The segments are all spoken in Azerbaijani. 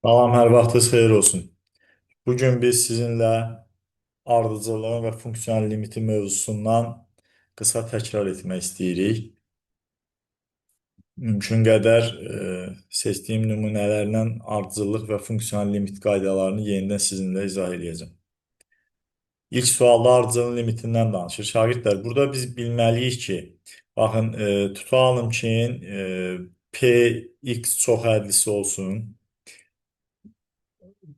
Salam, hər vaxtınız xeyir olsun. Bugün biz sizinlə ardıcıllığın və funksional limiti mövzusundan qısa təkrar etmək istəyirik. Mümkün qədər seçdiyim nümunələrlə ardıcıllıq və funksional limit qaydalarını yenidən sizinlə izah edəcəm. İlk sualda ardıcıllığın limitindən danışır. Şagirdlər, burada biz bilməliyik ki, baxın, tutalım ki, Px çox hədlisi olsun.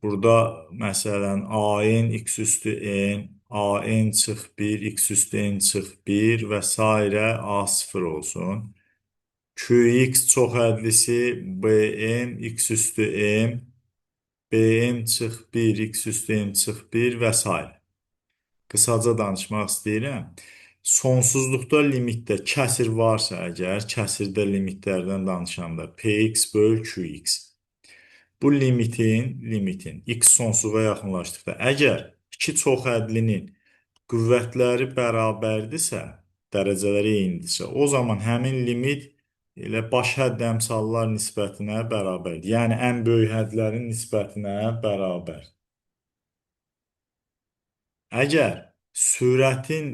Burada məsələn AN x üstü n, AN çıx 1, x üstü n çıx 1 və s. A0 olsun. Qx çox hədlisi BM x üstü m, BM çıx 1, x üstü m çıx 1 və s. Qısaca danışmaq istəyirəm. Sonsuzluqda limitdə kəsir varsa əgər, kəsirdə limitlərdən danışanda Px böl Qx. Bu limitin x sonsuza yaxınlaşdıqda, əgər iki çoxhədlinin qüvvətləri bərabərdirsə, dərəcələri eynidirsə, o zaman həmin limit elə baş hədd əmsallar nisbətinə bərabərdir. Yəni, ən böyük hədlərin nisbətinə bərabər. Əgər sürətin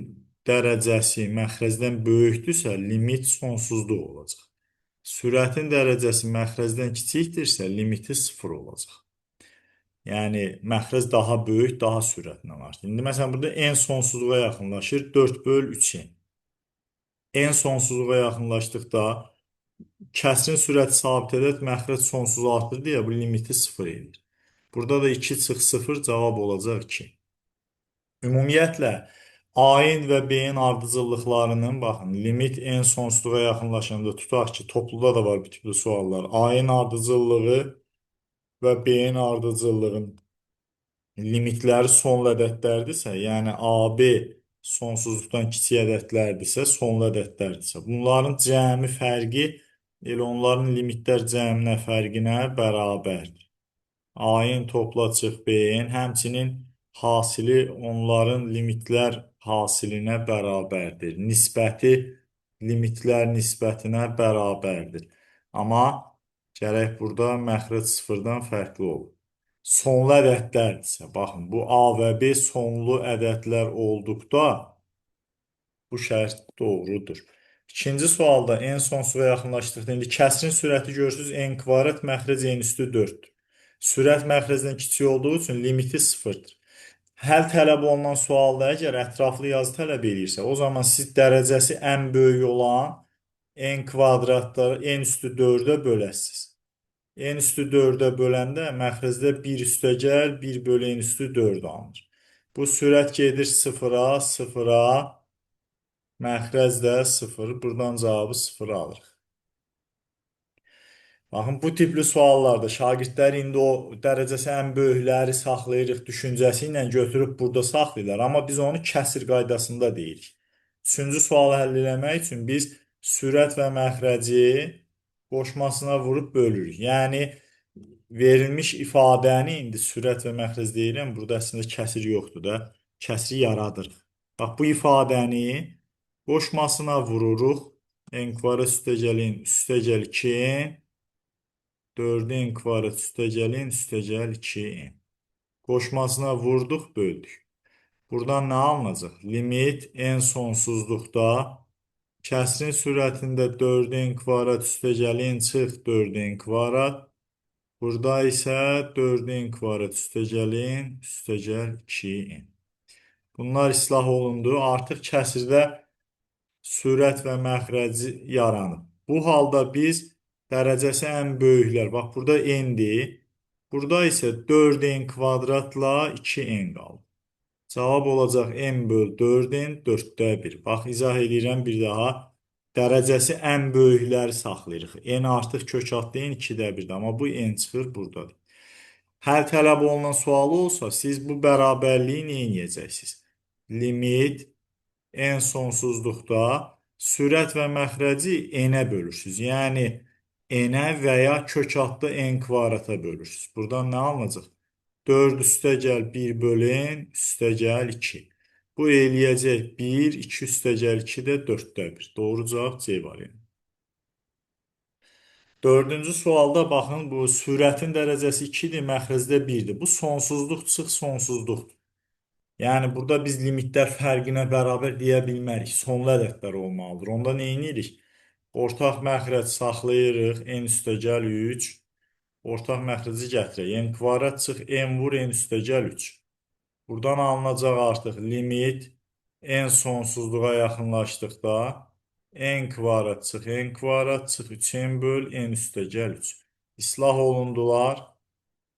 dərəcəsi məxrəcdən böyükdürsə, limit sonsuzluq olacaq. Sürətin dərəcəsi məxrəcdən kiçikdirsə, limiti 0 olacaq. Yəni, məxrəc daha böyük, daha sürətlə artır. İndi, məsələn, burada n sonsuzluğa yaxınlaşır, 4 böl 3n. N sonsuzluğa yaxınlaşdıqda, kəsrin sürəti sabit edək, məxrəc sonsuz artır deyə bu limiti 0 edir. Burada da 2 çıx 0 cavab olacaq 2. Ümumiyyətlə, A-in və B-in ardıcıllıqlarının, baxın, limit n sonsuzluğa yaxınlaşanda tutaq ki, topluda da var bu tipli suallar. A-in ardıcıllığı və B-in ardıcıllığın limitləri sonlu ədədlərdirsə, yəni AB sonsuzluqdan kiçik ədədlərdirsə, sonlu ədədlərdirsə, bunların cəmi fərqi elə onların limitlər cəminə fərqinə bərabərdir. A-in topla çıx B-in, həmçinin hasili onların limitlər hasilinə bərabərdir. Nisbəti limitlər nisbətinə bərabərdir. Amma gərək burada məxrəc sıfırdan fərqli olur. Sonlu ədədlərdirsə, baxın, bu A və B sonlu ədədlər olduqda bu şərt doğrudur. İkinci sualda n sonsuza yaxınlaşdıqda, indi kəsrin sürəti görürsünüz, n kvadrat məxrəc n üstü 4-dür. Sürət məxrəcdən kiçik olduğu üçün limiti 0-dır. Həll tələb olunan sualda əgər ətraflı yazı tələb edirsə, o zaman siz dərəcəsi ən böyük olan n kvadratları n üstü 4-ə böləsiniz. N üstü 4-ə böləndə məxrəcdə 1 üstəgəl 1 bölü n üstü 4 alınır. Bu sürət gedir 0-a, 0-a, məxrəc də 0. Buradan cavabı 0 alırıq. Baxın, bu tipli suallarda şagirdlər indi o dərəcəsi ən böyükləri saxlayırıq düşüncəsi ilə götürüb burada saxlayırlar. Amma biz onu kəsir qaydasında deyirik. Üçüncü sualı həll eləmək üçün biz sürət və məxrəci qoşmasına vurub bölürük. Yəni, verilmiş ifadəni indi sürət və məxrəc deyirəm, burada əslində kəsir yoxdur da, kəsiri yaradırıq. Bax, bu ifadəni qoşmasına vururuq. N kvadrat üstəgəlin üstəgəl 2n, 4-n kvadrat üstəgəlin üstəgəl 2n. Qoşmasına vurduq, böldük. Buradan nə alınacaq? Limit n sonsuzluqda kəsrin sürətində 4-n kvadrat üstəgəlin çıx 4-n kvadrat. Burada isə 4-n kvadrat üstəgəlin üstəgəl 2n. Bunlar islah olundu. Artıq kəsirdə sürət və məxrəci yaranıb. Bu halda biz dərəcəsi ən böyüklər, bax burada n-dir. Burada isə 4n kvadratla 2n qaldı. Cavab olacaq n böl 4n 4-də 1. Bax, izah edirəm bir daha. Dərəcəsi ən böyükləri saxlayırıq. N artıq kök altda n 2-də 1-dir. Amma bu n çıxır buradadır. Həll tələb olunan sualı olsa, siz bu bərabərliyi nə edəcəksiniz? Limit n sonsuzluqda sürət və məxrəci n-ə bölürsünüz. Yəni, n-ə və ya kök altda n kvadrata bölürsünüz. Buradan nə alınacaq? 4 üstəgəl 1 bölü n üstəgəl 2. Bu eləyəcək 1, 2 üstəgəl 2 də 4-də 1. Doğru cavab C variantı. Dördüncü sualda baxın, bu sürətin dərəcəsi 2-dir, məxrəcdə 1-dir. Bu sonsuzluq çıx sonsuzluqdur. Yəni burada biz limitlər fərqinə bərabər deyə bilmərik. Sonlu ədədlər olmalıdır. Onda nə edirik? Ortaq məxrəc saxlayırıq. N üstə gəl 3. Ortaq məxrəci gətirək. N kvadrat çıx n vur n üstə gəl 3. Buradan alınacaq artıq limit n sonsuzluğa yaxınlaşdıqda n kvadrat çıx n kvadrat çıx 3n böl n üstə gəl 3. İslah olundular.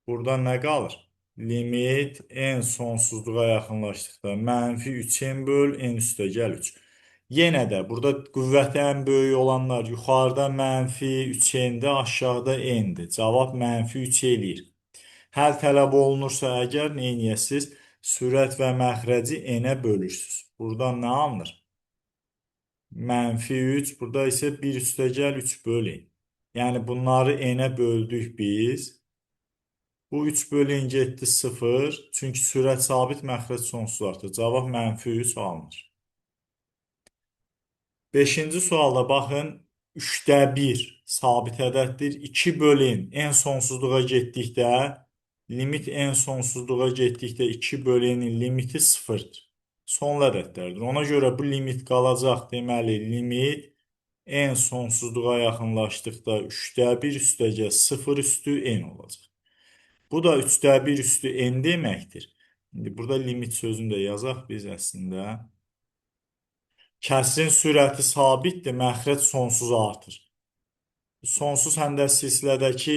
Burada nə qalır? Limit n sonsuzluğa yaxınlaşdıqda mənfi 3n böl n üstə gəl 3. Yenə də burada qüvvəti ən böyük olanlar yuxarıda mənfi 3n-dir, aşağıda n-dir. Cavab mənfi 3 eləyir. Həll tələb olunursa əgər nə edəsiniz? Sürət və məxrəci n-ə bölürsünüz. Buradan nə alınır? Mənfi 3, burada isə 1 üstə gəl 3 böl n. Yəni bunları n-ə böldük biz. Bu 3 bölün getdi 0. Çünki sürət sabit, məxrəc sonsuz artır. Cavab mənfi 3 alınır. Beşinci sualda baxın. 3-də 1 sabit ədəddir. 2 bölün n sonsuzluğa getdikdə limit n sonsuzluğa getdikdə 2 bölünin limiti 0-dır. Sonlu ədədlərdir. Ona görə bu limit qalacaq. Deməli, limit n sonsuzluğa yaxınlaşdıqda 3-də 1 üstəgə 0 üstü n olacaq. Bu da 3-də 1 üstü n deməkdir. İndi burada limit sözünü də yazaq biz əslində. Kəsrin sürəti sabitdir, məxrəc sonsuz artır. Sonsuz həm də silsilədəki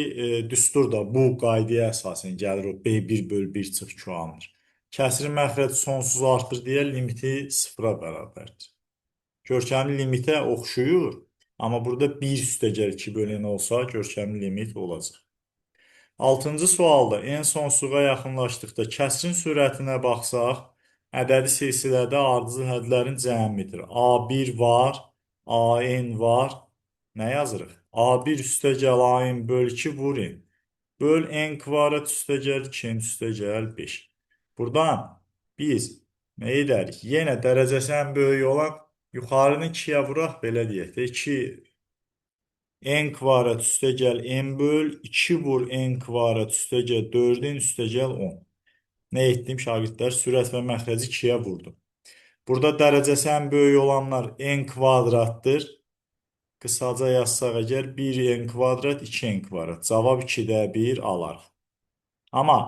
düstur da bu qaydaya əsasən gəlir. O B1 böl 1 çıx Q alınır. Kəsrin məxrəci sonsuz artır deyə limiti 0-a bərabərdir. Görkəmli limitə oxşuyur. Amma burada 1 üstə gəl 2 bölən olsa görkəmli limit olacaq. 6-cı sualda n sonsuzluğa yaxınlaşdıqda kəsrin sürətinə baxsaq, ədədi silsilədə ardıcıl hədlərin cəmidir. A1 var, AN var. Nə yazırıq? A1 üstə gəl AN böl 2 vur n. Böl n kvadrat üstə gəl 2n üstə gəl 5. Buradan biz nə edərik? Yenə dərəcəsi ən böyük olan yuxarını 2-yə vuraq, belə deyək də 2 n kvadrat üstə gəl n böl 2 vur n kvadrat üstə gəl 4n üstə gəl 10. Nə etdim şagirdlər? Sürət və məxrəci 2-yə vurdum. Burada dərəcəsi ən böyük olanlar n kvadratdır. Qısaca yazsaq əgər 1n kvadrat 2n kvadrat. Cavab 2-də 1 alarıq. Amma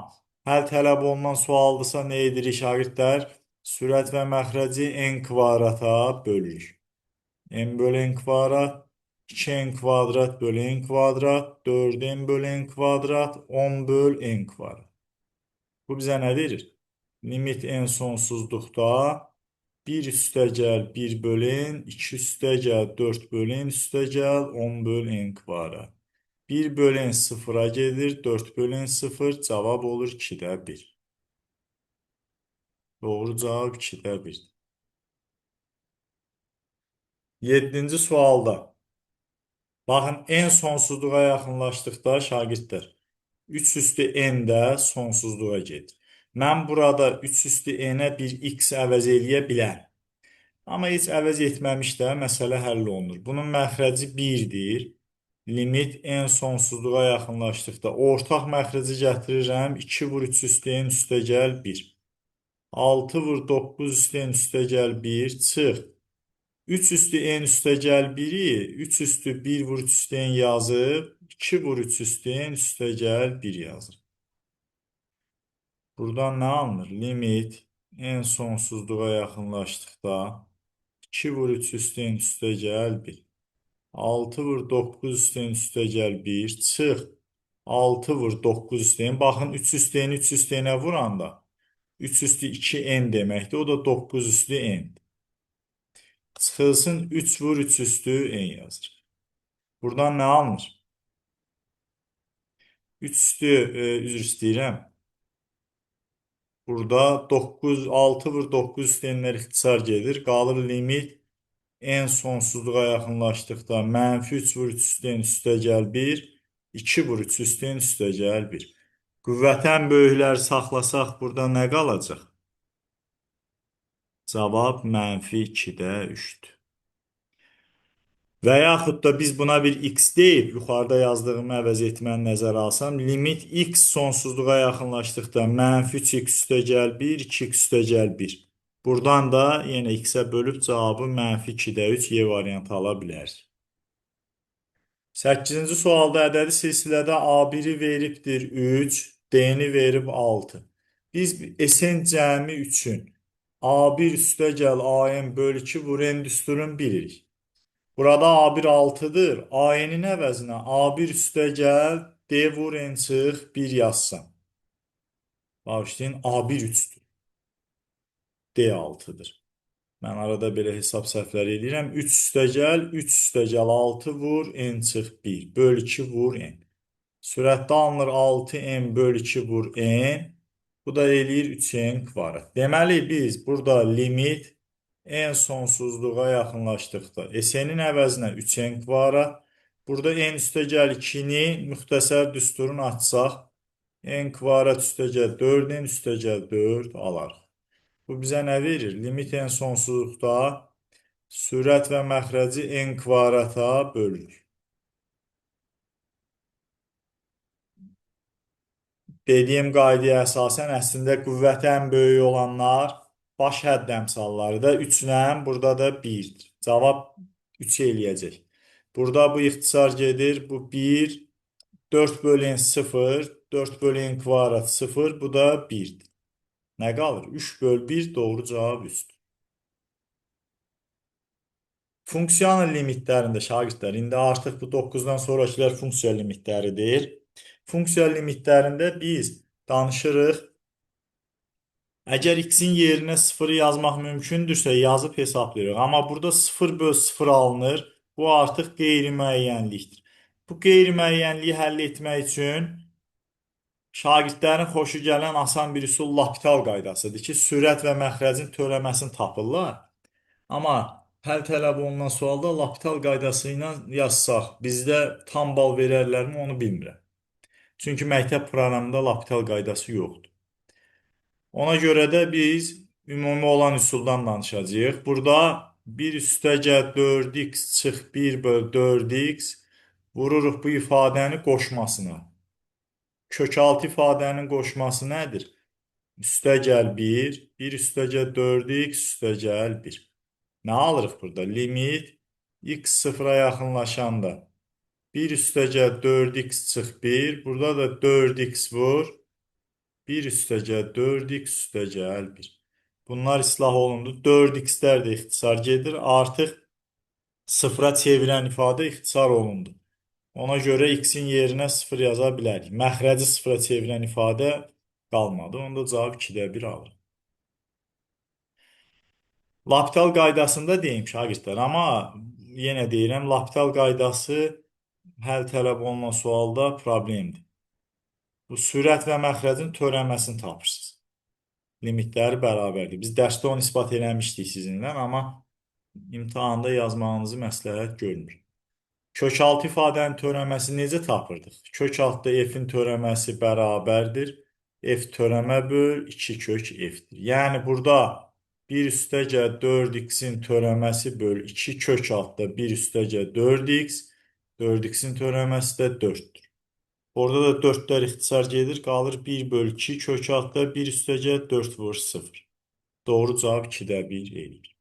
həll tələb olunan sualdırsa nə edirik şagirdlər? Sürət və məxrəci n kvadrata bölürük. n böl n kvadrat 2n kvadrat böl n kvadrat 4n böl n kvadrat 10 böl n kvadrat. Bu bizə nə verir? Limit n sonsuzluqda 1 üstə gəl 1 böl n, 2 üstə gəl 4 böl n üstə gəl 10 böl n kvadrat. 1 böl n 0-a gedir, 4 böl n 0, cavab olur 2-də 1. Doğru cavab 2-də 1. 7-ci sualda. Baxın, n sonsuzluğa yaxınlaşdıqda şagirdlər 3 üstü n də sonsuzluğa gedir. Mən burada 3 üstü n-ə bir x əvəz eləyə bilərəm. Amma heç əvəz etməmiş də məsələ həll olunur. Bunun məxrəci 1-dir. Limit n sonsuzluğa yaxınlaşdıqda ortaq məxrəci gətirirəm. 2 vur 3 üstü n üstə gəl 1. 6 vur 9 üstü n üstə gəl 1 çıx. 3 üstü n üstə gəl 1-i 3 üstü 1 vur 3 üstü n yazıb 2 vur 3 üstü n üstə gəl 1 yazır. Buradan nə alınır? Limit n sonsuzluğa yaxınlaşdıqda 2 vur 3 üstü n üstə gəl 1. 6 vur 9 üstü n üstə gəl 1 çıx. 6 vur 9 üstü n. Baxın 3 üstü n 3 üstü n-ə vuranda 3 üstü 2 n deməkdir. O da 9 üstü n. Çıxılsın 3 vur 3 üstü n yazır. Buradan nə alınır? 3 üstü, üzr istəyirəm. Burada 9, 6 vur 9 üstü n-lər ixtisar gedir. Qalır limit n sonsuzluğa yaxınlaşdıqda mənfi 3 vur 3 üstü n üstə gəl 1, 2 vur 3 üstü n üstə gəl 1. Qüvvətən böyükləri saxlasaq burada nə qalacaq? Cavab mənfi 2-də 3-dür. Və yaxud da biz buna bir x deyib, yuxarıda yazdığımı əvəz etməni nəzərə alsam, limit x sonsuzluğa yaxınlaşdıqda mənfi 3x üstəgəl 1, 2x üstəgəl 1. Buradan da yenə x-ə bölüb cavabı mənfi 2-də 3 Y variantı ala bilərik. 8-ci sualda ədədi silsilədə A1-i veribdir 3, D-ni verib 6. Biz SN cəmi üçün A1 üstəgəl AN bölü 2 vur N düsturunu bilirik. Burada A1 6'dır. AN'in əvəzinə A1 üstəgəl D vur N çıx 1 yazsam. Bağışlayın, A1 3'dür. D 6'dır. Mən arada belə hesab səhvləri edirəm. 3 üstəgəl 3 üstəgəl 6 vur N çıx 1 bölü 2 vur N. Sürətdə alınır 6N bölü 2 vur N. Bu da eləyir 3N kvadrat. Deməli biz burada limit N sonsuzluğa yaxınlaşdıqda SN-in əvəzinə 3N kvadrat. Burada N üstəgəl 2-ni müxtəsər düsturunu açsaq N kvadrat üstəgəl 4N üstəgəl 4 alarıq. Bu bizə nə verir? Limit N sonsuzluqda sürət və məxrəci N kvadrata bölünür. Dediyim qaydaya əsasən əslində qüvvəti ən böyük olanlar baş hədd əmsalları da 3-lə, burada da 1-dir. Cavab 3 eləyəcək. Burada bu ixtisar gedir. Bu 1, 4 bölü n 0, 4 bölü n kvadrat 0, bu da 1'dir. Nə qalır? 3 bölü 1 doğru cavab 3'dür. Funksiyanın limitlərində şagirdlər, indi artıq bu 9-dan sonrakilər funksiya limitləridir. Funksiya limitlərində biz danışırıq. Əgər x-in yerinə 0 yazmaq mümkündürsə yazıb hesablayırıq. Amma burada 0 bölü 0 alınır. Bu artıq qeyri-müəyyənlikdir. Bu qeyri-müəyyənliyi həll etmək üçün şagirdlərin xoşu gələn asan bir üsul L'Hopital qaydasıdır ki, sürət və məxrəcin törəməsini tapırlar. Amma həll tələb olunan sualda L'Hopital qaydası ilə yazsaq, bizdə tam bal verərlərmi onu bilmirəm. Çünki məktəb proqramında L'Hopital qaydası yoxdur. Ona görə də biz ümumi olan üsuldan danışacağıq. Burada 1 üstəgəl 4x çıx 1 bölü 4x vururuq bu ifadəni qoşmasına. Kökaltı ifadənin qoşması nədir? Üstəgəl 1, 1 üstəgəl 4x üstəgəl 1. Nə alırıq burada? Limit x 0-a yaxınlaşanda 1 üstəgəl 4x çıx 1. Burada da 4x vur. 1 üstəgəl 4x üstəgəl 1. Bunlar islah olundu. 4x'lər də ixtisar gedir. Artıq 0-a çevirən ifadə ixtisar olundu. Ona görə x-in yerinə 0 yaza bilərik. Məxrəci 0-a çevirən ifadə qalmadı. Onda cavab 2-də 1 alır. L'Hopital qaydasında deyim şagirdlər, amma yenə deyirəm, L'Hopital qaydası həll tələb olunan sualda problemdir. Bu sürət və məxrəcin törəməsini tapırsınız. Limitləri bərabərdir. Biz dərsdə onu isbat eləmişdik sizinlə, amma imtahanda yazmağınızı məsləhət görmür. Kökaltı ifadənin törəməsi necə tapırdıq? Kökaltda f-in törəməsi bərabərdir. F törəmə böl 2 kök f-dir. Yəni burada 1 üstəgəl 4x-in törəməsi böl 2 kök altda 1 üstəgəl 4x. 4x-in törəməsi də 4'dür. Orada da 4'lər ixtisar gedir. Qalır 1 böl 2 kök altda 1 üstəgəl 4 vur 0. Doğru cavab 2-də 1 eləyir.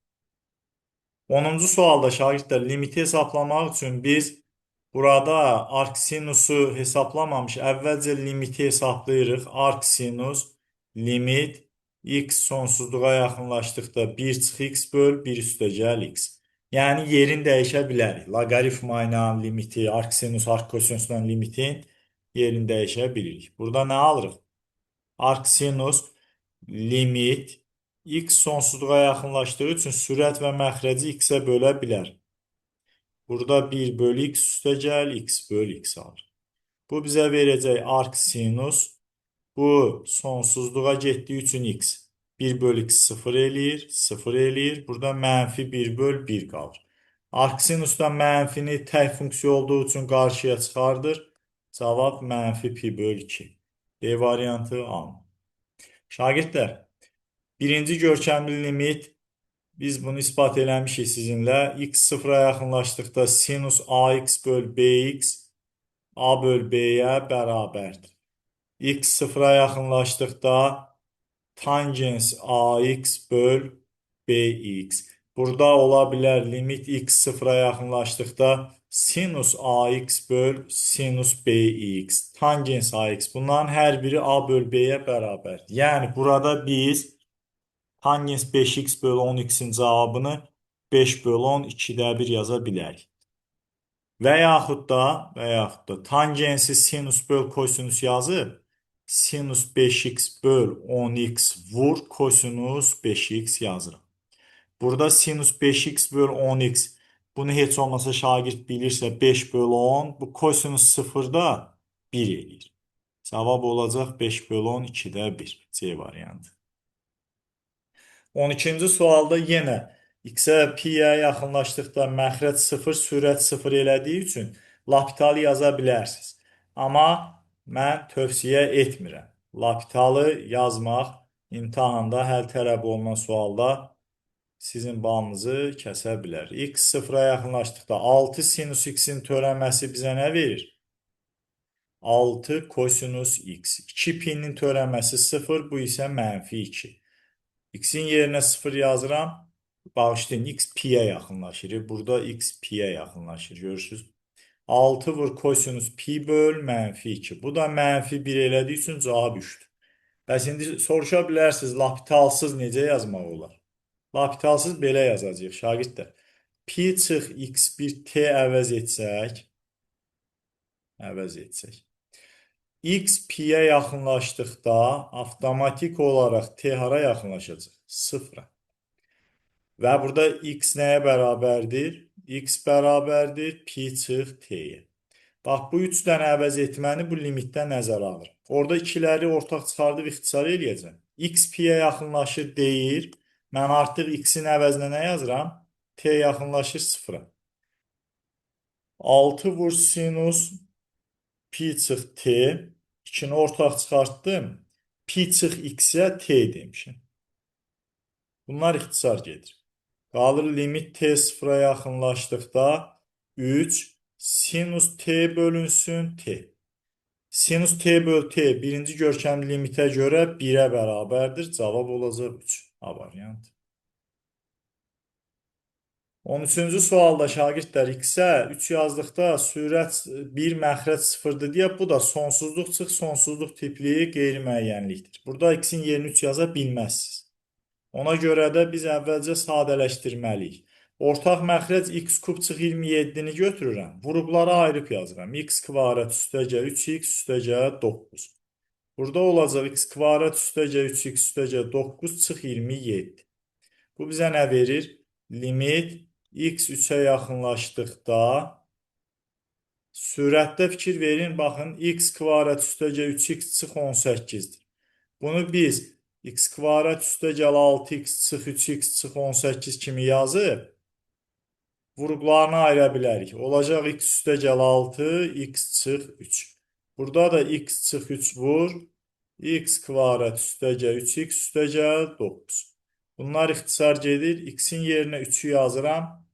10-cu sualda şagirdlər limiti hesablamaq üçün biz burada arksinusu hesablamamış əvvəlcə limiti hesablayırıq. Arksinus limit x sonsuzluğa yaxınlaşdıqda 1 çıx x böl 1 üstəgəl x. Yəni yerini dəyişə bilərik. Loqaritma ilə limiti, arksinus, arkkosinusla limitin yerini dəyişə bilirik. Burada nə alırıq? Arksinus limit x sonsuzluğa yaxınlaşdığı üçün sürət və məxrəci x-ə bölə bilər. Burada 1 bölü x üstəgəl x bölü x alır. Bu bizə verəcək arksinus. Bu sonsuzluğa getdiyi üçün x. 1 bölü x 0 eləyir, 0 eləyir. Burada mənfi 1 bölü 1 qalır. Arksinusda mənfini tək funksiya olduğu üçün qarşıya çıxardır. Cavab mənfi pi bölü 2. B variantı alınır. Şagirdlər, birinci görkəmli limit Biz bunu ispat eləmişik sizinlə. X sıfıra yaxınlaşdıqda sinus AX böl BX A böl B'yə bərabərdir. X sıfıra yaxınlaşdıqda tangens AX böl BX. Burada ola bilər limit X sıfıra yaxınlaşdıqda sinus AX böl sinus BX. Tangens AX. Bunların hər biri A böl B'yə bərabərdir. Yəni burada biz tangens 5x bölü 10x'in cavabını 5 bölü 10 2'də 1 yaza bilərik. Və yaxud da tangensi sinus böl kosinus yazıb sinus 5x böl 10x vur kosinus 5x yazırıq. Burada sinus 5x böl 10x bunu heç olmasa şagird bilirsə 5 bölü 10 bu kosinus 0'da 1 eləyir. Cavab olacaq 5 bölü 10 2'də 1. C variantı. 12-ci sualda yenə x-ə, p-yə yaxınlaşdıqda məxrəc 0, sürət 0 elədiyi üçün L'Hospitalı yaza bilərsiniz. Amma mən tövsiyə etmirəm. L'Hospitalı yazmaq imtahanda həll tələb olunan sualda sizin balınızı kəsə bilər. X 0-a yaxınlaşdıqda 6 sinus x-in törəməsi bizə nə verir? 6 kosinus x. 2pi-nin törəməsi 0, bu isə mənfi 2. X-in yerinə 0 yazıram. Bağışlayın, x pi-yə yaxınlaşır. Burada x pi-yə yaxınlaşır. Görürsünüz. 6 vur kosinus pi böl mənfi 2. Bu da mənfi 1 elədiyi üçün cavab 3'dür. Bəs indi soruşa bilərsiniz, L'Hospitalsız necə yazmaq olar? L'Hospitalsız belə yazacaq, şagirdlər. Pi çıx x1 t əvəz etsək. X pi-yə yaxınlaşdıqda avtomatik olaraq t hara yaxınlaşacaq? 0-a. Və burada x nəyə bərabərdir? X bərabərdir pi çıx t-yə. Bax, bu 3 dənə əvəz etməni bu limitdən nəzərə alır. Orada ikiləri ortaq çıxardıb ixtisar eləyəcəm. X pi-yə yaxınlaşır deyir. Mən artıq x-in əvəzinə nə yazıram? T yaxınlaşır 0-a. 6 vur sinus pi çıx t. 2'ni ortaq çıxartdım. Pi çıx x-ə t demişim. Bunlar ixtisar gedir. Qalır limit t 0-a yaxınlaşdıqda 3 sinus t bölünsün t. Sinus t böl t birinci görkəmli limitə görə 1-ə bərabərdir. Cavab olacaq 3. A variantı. 13-cü sualda şagirdlər x-ə 3 yazdıqda sürət 1 məxrəc 0'dır deyə bu da sonsuzluq çıx sonsuzluq tipli qeyri-müəyyənlikdir. Burada x-in yerini 3 yaza bilməzsiniz. Ona görə də biz əvvəlcə sadələşdirməliyik. Ortaq məxrəc x kub çıx 27-ni götürürəm. Vurubları ayırıb yazıram. X kvadrat üstəcə 3x üstəcə 9. Burada olacaq x kvadrat üstəcə 3x üstəcə 9 çıx 27. Bu bizə nə verir? Limit x 3'ə yaxınlaşdıqda sürətdə fikir verin. Baxın, x kvadrat üstəcə 3x çıx 18'dir. Bunu biz x kvadrat üstəcə 6x çıx 3x çıx 18 kimi yazıb vurğularını ayıra bilərik. Olacaq x üstəcəl 6, x çıx 3. Burada da x çıx 3 vur, x kvadrat üstəcəl 3x üstəcəl 9. Bunlar ixtisar gedir. X-in yerinə 3'ü yazıram.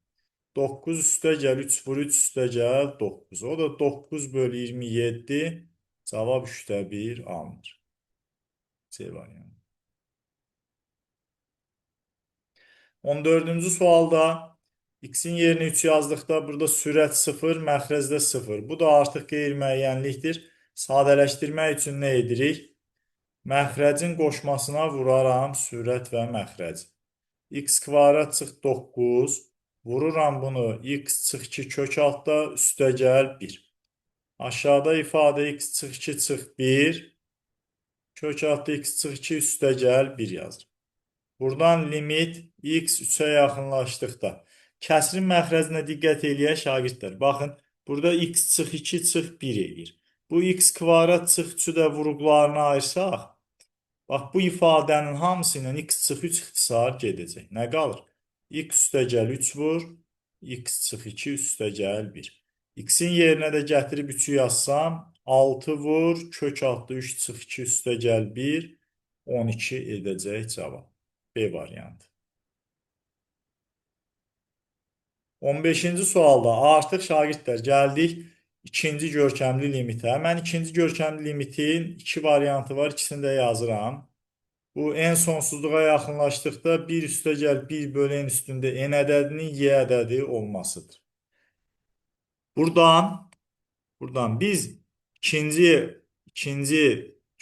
9 üstəcəl 3 vur 3 üstəcəl 9. O da 9 bölü 27. Cavab 3'də 1 alınır. C variantı. 14-cü sualda x-in yerinə 3 yazdıqda burada sürət 0, məxrəcdə 0. Bu da artıq qeyri-müəyyənlikdir. Sadələşdirmək üçün nə edirik? Məxrəcin qoşmasına vuraram sürət və məxrəc. X kvadrat çıx 9. Vururam bunu x çıx 2 kök altda üstəgəl 1. Aşağıda ifadə x çıx 2 çıx 1. Kök altda x çıx 2 üstəgəl 1 yazır. Buradan limit x 3'ə yaxınlaşdıqda kəsrin məxrəcinə diqqət eləyək şagirdlər. Baxın, burada x çıx 2 çıx 1 eləyir. Bu x kvadrat çıx 3'ü də vurğularını ayırsaq, bax bu ifadənin hamısı ilə x çıx 3 ixtisar gedəcək. Nə qalır? X üstəgəl 3 vur, x çıx 2 üstəgəl 1. X-in yerinə də gətirib 3'ü yazsam, 6 vur, kök altda 3 çıx 2 üstəgəl 1, 12 edəcək cavab. B variantı. 15-ci sualda artıq şagirdlər gəldik ikinci görkəmli limitə. Mən ikinci görkəmli limitin iki variantı var, ikisini də yazıram. Bu en sonsuzluğa yaxınlaşdıqda 1 üstəgəl 1 bölü n üstündə n ədədinin y ədədi olmasıdır. Buradan biz ikinci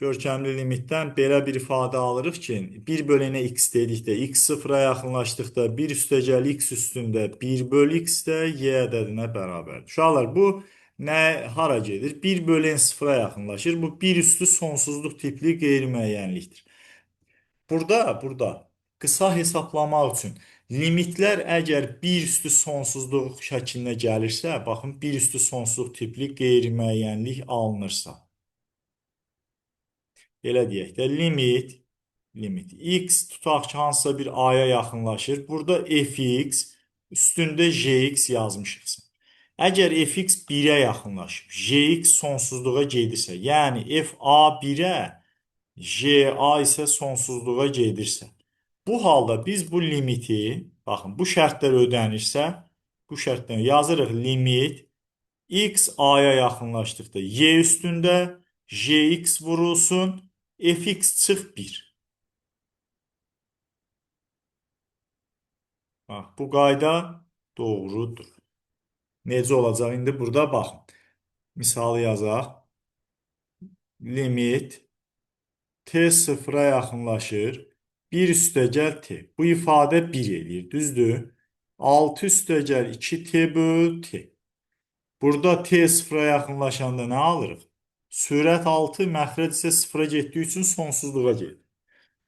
görkəmli limitdən belə bir ifadə alırıq ki, 1 bölü n x dedikdə, x sıfıra yaxınlaşdıqda 1 üstəgəl x üstündə 1 bölü x də y ədədinə bərabərdir. Uşaqlar, bu hara gedir? 1 bölü n sıfıra yaxınlaşır. Bu 1 üstü sonsuzluq tipli qeyri-müəyyənlikdir. Burada qısa hesablamaq üçün limitlər əgər 1 üstü sonsuzluq şəklinə gəlirsə, baxın 1 üstü sonsuzluq tipli qeyri-müəyyənlik alınırsa. Elə deyək də, limit x tutaq ki, hansısa bir a'ya yaxınlaşır. Burada fx üstündə jx yazmışıq. Əgər fx 1-ə yaxınlaşıb, jx sonsuzluğa gedirsə, yəni fa 1-ə, ja isə sonsuzluğa gedirsə, bu halda biz bu limiti, baxın, bu şərtlər ödənirsə, bu şərtdən yazırıq limit x a'ya yaxınlaşdıqda y üstündə jx vurulsun, fx çıx 1. Bax, bu qayda doğrudur. Necə olacaq? İndi burada baxın. Misalı yazaq. Limit t sıfıra yaxınlaşır. 1 üstəgəl t. Bu ifadə 1 eləyir, düzdür? 6 üstəgəl 2t böl t. Burada t sıfıra yaxınlaşanda nə alırıq? Sürət 6, məxrəc isə sıfıra getdiyi üçün sonsuzluğa gedir.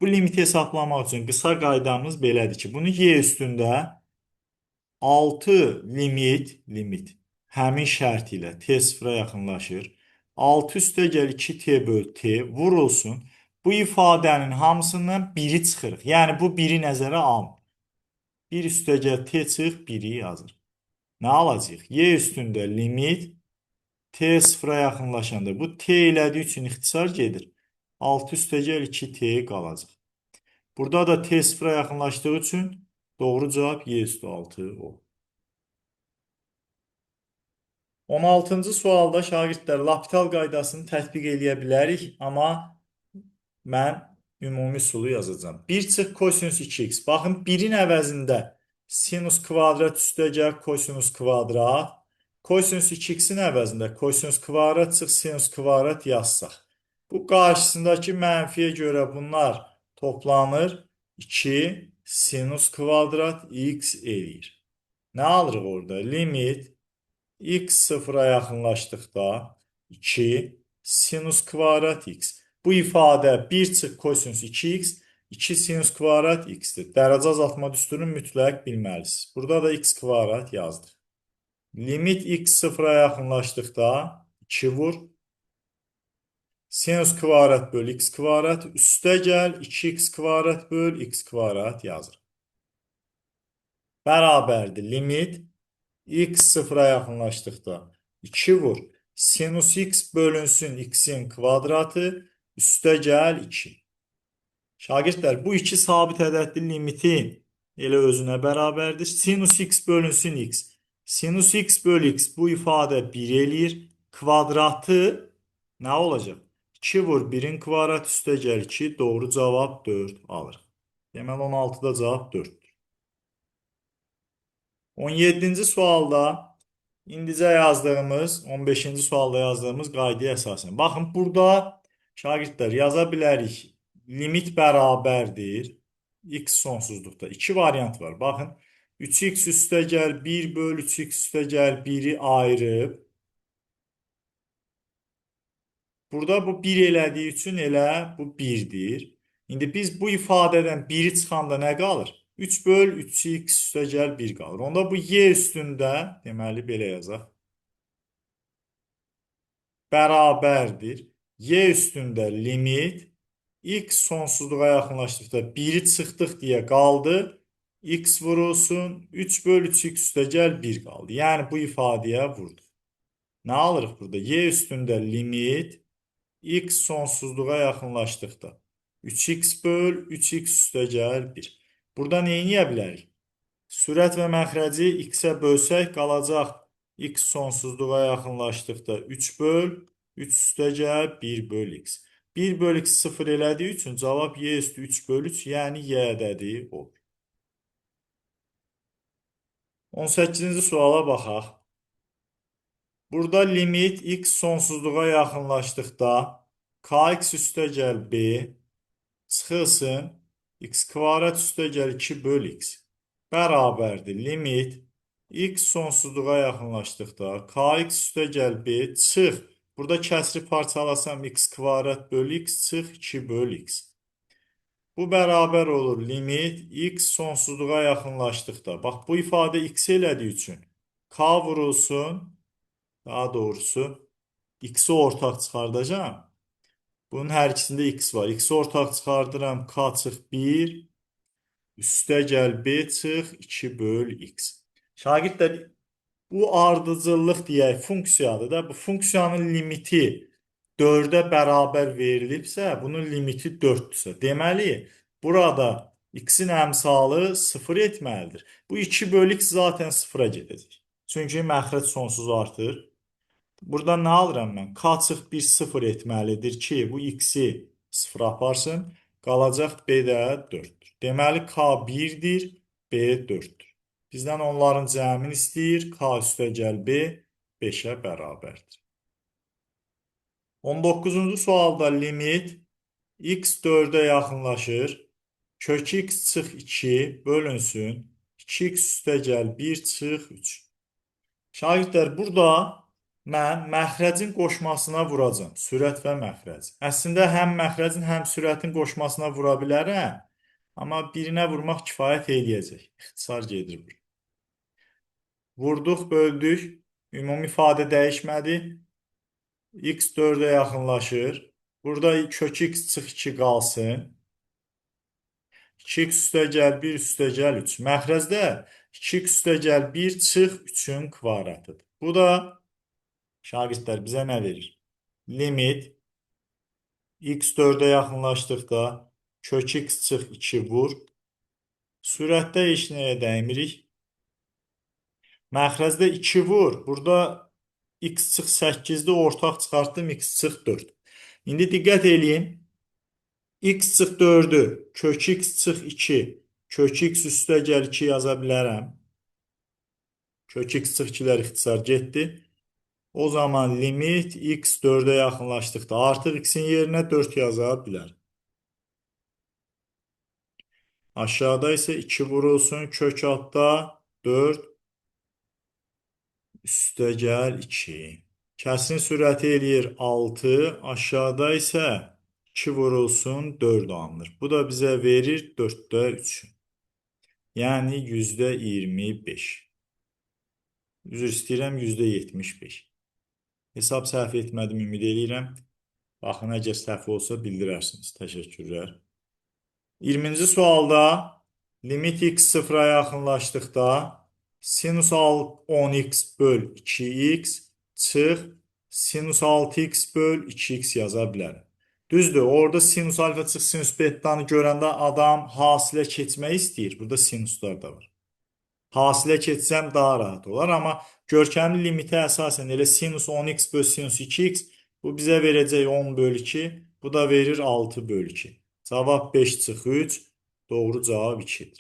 Bu limiti hesablamaq üçün qısa qaydamız belədir ki, bunu y üstündə 6 limit həmin şərt ilə t sıfıra yaxınlaşır. 6 üstəgəl 2t böl t vurulsun. Bu ifadənin hamısından 1-i çıxırıq. Yəni bu 1-i nəzərə almır. 1 üstəgəl t çıx 1-i yazır. Nə alacaq? Y üstündə limit t sıfıra yaxınlaşanda bu t elədiyi üçün ixtisar gedir. 6 üstəgəl 2t qalacaq. Burada da t sıfıra yaxınlaşdığı üçün doğru cavab y üstü 6 olur. 16-cı sualda şagirdlər L'Hopital qaydasını tətbiq eləyə bilərik, amma mən ümumi üsulu yazacağım. 1 çıx kosinus 2x. Baxın, 1-in əvəzində sinus kvadrat üstəgəl kosinus kvadrat. Kosinus 2x-in əvəzində kosinus kvadrat çıx sinus kvadrat yazsaq. Bu qarşısındakı mənfiyə görə bunlar toplanır. 2 sinus kvadrat x eləyir. Nə alırıq orada? Limit x sıfıra yaxınlaşdıqda 2 sinus kvadrat x. Bu ifadə 1 çıx kosinus 2x, 2 sinus kvadrat x-dir. Dərəcə azaltma düsturunu mütləq bilməlisiniz. Burada da x kvadrat yazdıq. Limit x sıfıra yaxınlaşdıqda 2 vur. Sinus kvadrat böl x kvadrat üstə gəl 2x kvadrat böl x kvadrat yazır. Bərabərdir. Limit x sıfıra yaxınlaşdıqda 2 vur. Sinus x bölünsün x-in kvadratı üstə gəl 2. Şagirdlər, bu iki sabit ədədli limitin elə özünə bərabərdir. Sinus x bölünsün x. Sinus x böl x bu ifadə 1 eləyir. Kvadratı nə olacaq? 2 vur 1-in kvadratı üstə gəl 2. Doğru cavab 4 alır. Deməli 16-da cavab 4. 17-ci sualda indicə yazdığımız, 15-ci sualda yazdığımız qaydaya əsasən. Baxın, burada şagirdlər yaza bilərik. Limit bərabərdir. X sonsuzluqda. 2 variant var. Baxın, 3x üstə gəl 1 böl 3x üstə gəl 1-i ayırıb. Burada bu 1 elədiyi üçün elə bu 1-dir. İndi biz bu ifadədən 1-i çıxanda nə qalır? 3 böl 3x üstə gəl 1 qalır. Onda bu y üstündə, deməli belə yazaq, bərabərdir. Y üstündə limit x sonsuzluğa yaxınlaşdıqda 1-i çıxdıq deyə qaldı. X vurulsun 3 böl 3x üstə gəl 1 qaldı. Yəni bu ifadəyə vurduq. Nə alırıq burada? Y üstündə limit x sonsuzluğa yaxınlaşdıqda 3x böl 3x üstə gəl 1. Burada nə edə bilərik? Sürət və məxrəci x-ə bölsək qalacaq x sonsuzluğa yaxınlaşdıqda 3 böl, 3 üstə gəl 1 böl x. 1 böl x 0 elədiyi üçün cavab y üstü 3 böl 3, yəni y ədədi olur. 18-ci suala baxaq. Burada limit x sonsuzluğa yaxınlaşdıqda kx üstə gəl b çıxılsın x kvadrat üstə gəl 2 böl x bərabərdir. Limit x sonsuzluğa yaxınlaşdıqda kx üstə gəl b çıx. Burada kəsri parçalasam x kvadrat böl x çıx 2 böl x. Bu bərabər olur limit x sonsuzluğa yaxınlaşdıqda. Bax bu ifadə x elədiyi üçün k vurulsun, daha doğrusu x'i ortaq çıxardacağım. Bunun hər ikisində x var. X'i ortaq çıxardıram. K çıx 1. Üstə gəl b çıx 2 böl x. Şagirdlər, bu ardıcıllıq deyək funksiyadır da. Bu funksiyanın limiti 4-ə bərabər verilibsə, bunun limiti 4-dürsə. Deməli, burada x-in əmsalı 0 etməlidir. Bu 2 böl x zaten 0-a gedəcək. Çünki məxrəc sonsuz artır. Burada nə alıram mən? K çıx 1 0 etməlidir ki, bu x-i 0 aparsın. Qalacaq b də 4-dür. Deməli, k 1-dir, b 4-dür. Bizdən onların cəmini istəyir. K üstə gəl b 5-ə bərabərdir. 19-cu sualda limit x 4-ə yaxınlaşır. Kök x çıx 2 bölünsün. 2x üstə gəl 1 çıx 3. Şagirdlər, burada mən məxrəcin qoşmasına vuracam. Sürət və məxrəc. Əslində, həm məxrəcin, həm sürətin qoşmasına vura bilərəm. Amma birinə vurmaq kifayət eləyəcək. İxtisar gedir bu. Vurduq, böldük. Ümumi ifadə dəyişmədi. X 4-ə yaxınlaşır. Burada kök x çıx 2 qalsın. 2x üstə gəl 1 üstə gəl 3. Məxrəcdə 2x üstə gəl 1 çıx 3-ün kvadratıdır. Bu da şagirdlər bizə nə verir? Limit x 4-ə yaxınlaşdıqda kök x çıx 2 vur. Sürətdə heç nəyə dəymirik. Məxrəcdə 2 vur. Burada x çıx 8-də ortaq çıxartdım x çıx 4. İndi diqqət eləyin. X çıx 4-ü kök x çıx 2 kök x üstə gəl 2 yaza bilərəm. Kök x çıx 2-lər ixtisar getdi. O zaman limit x 4-ə yaxınlaşdıqda artıq x-in yerinə 4 yaza bilər. Aşağıda isə 2 vurulsun kök altda 4 üstə gəl 2. Kəsrin sürəti eləyir 6. Aşağıda isə 2 vurulsun 4 alınır. Bu da bizə verir 4-də 3. Yəni %25. Üzr istəyirəm, %75. Hesab səhv etmədim, ümid edirəm. Baxın, əgər səhv olsa bildirərsiniz. Təşəkkürlər. 20-ci sualda limit x 0-a yaxınlaşdıqda sinus 10x böl 2x çıx sinus 6x böl 2x yaza bilərəm. Düzdür, orada sinus alfa çıx sinus betanı görəndə adam hasilə keçmək istəyir. Burada sinuslar da var. Hasilə keçsəm daha rahat olar, amma görkəmli limitə əsasən elə sinus 10x böl sinus 2x bu bizə verəcək 10 böl 2, bu da verir 6 böl 2. Cavab 5 çıx 3, doğru cavab 2-dir.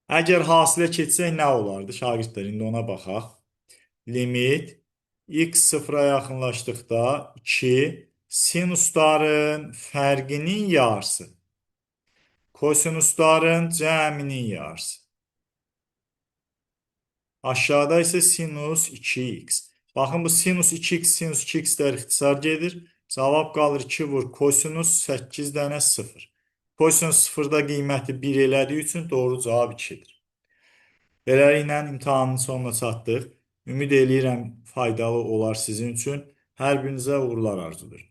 Əgər hasilə keçsək nə olardı? Şagirdlər, indi ona baxaq. Limit x 0-a yaxınlaşdıqda 2 sinusların fərqinin yarısı. Kosinusların cəminin yarısı. Aşağıda isə sinus 2x. Baxın, bu sinus 2x, sinus 2x-lər ixtisar gedir. Cavab qalır 2 vur kosinus 8 dənə 0. Kosinus 0-da qiyməti 1 elədiyi üçün doğru cavab 2-dir. Beləliklə imtahanın sonuna çatdıq. Ümid eləyirəm faydalı olar sizin üçün. Hər birinizə uğurlar arzulayıram.